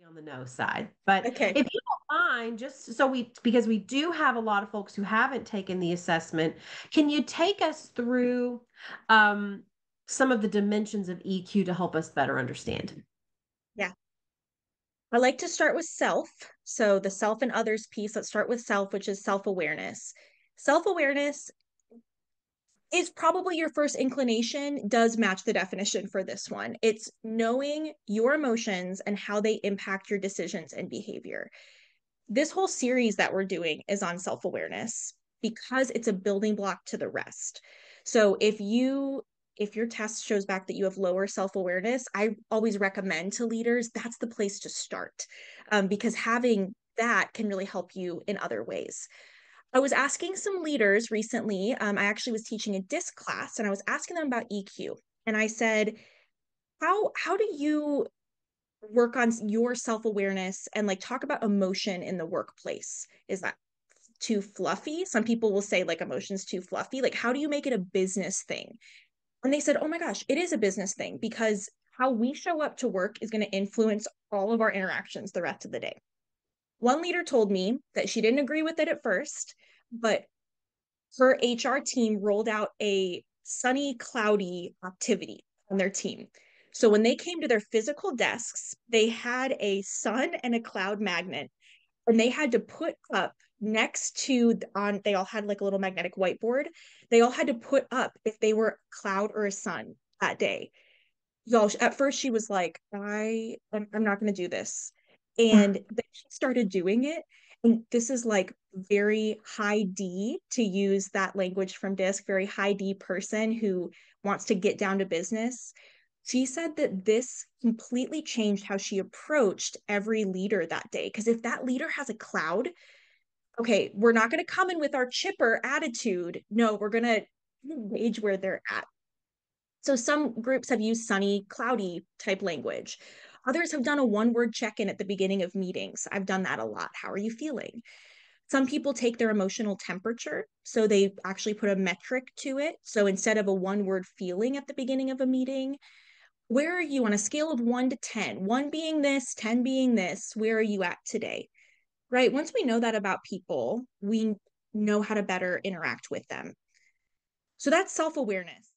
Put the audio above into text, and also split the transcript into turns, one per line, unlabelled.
on the no side. But
Okay.
if you don't mind, just so because we do have a lot of folks who haven't taken the assessment, can you take us through um, some of the dimensions of EQ to help us better understand?
Yeah. I like to start with self. So the self and others piece, let's start with self, which is self-awareness. Self-awareness is probably your first inclination, does match the definition for this one. It's knowing your emotions and how they impact your decisions and behavior. This whole series that we're doing is on self-awareness because it's a building block to the rest. So if your test shows back that you have lower self-awareness, I always recommend to leaders that's the place to start, because having that can really help you in other ways. I was asking some leaders recently. I actually was teaching a disc class and I was asking them about EQ. And I said, how do you work on your self-awareness and like talk about emotion in the workplace? Is that too fluffy? Some people will say like emotion's too fluffy. Like, how do you make it a business thing? And they said, oh my gosh, it is a business thing because how we show up to work is going to influence all of our interactions the rest of the day. One leader told me that she didn't agree with it at first, but her HR team rolled out a sunny, cloudy activity on their team. So when they came to their physical desks, they had a sun and a cloud magnet, and they had to put up next to on they all had like a little magnetic whiteboard. They all had to put up if they were a cloud or a sun that day. Y'all, at first she was like, I'm not going to do this. And then she started doing it. And this is like very high D, to use that language from DISC, very high D person who wants to get down to business. She said that this completely changed how she approached every leader that day. Because if that leader has a cloud, okay, we're not going to come in with our chipper attitude. No, we're going to gauge where they're at. So some groups have used sunny, cloudy type language. Others have done a one word check in at the beginning of meetings. I've done that a lot. How are you feeling? Some people take their emotional temperature. So they actually put a metric to it. So instead of a one word feeling at the beginning of a meeting, where are you on a scale of 1 to 10? One being this, 10 being this. Where are you at today? Right. Once we know that about people, we know how to better interact with them. So that's self awareness.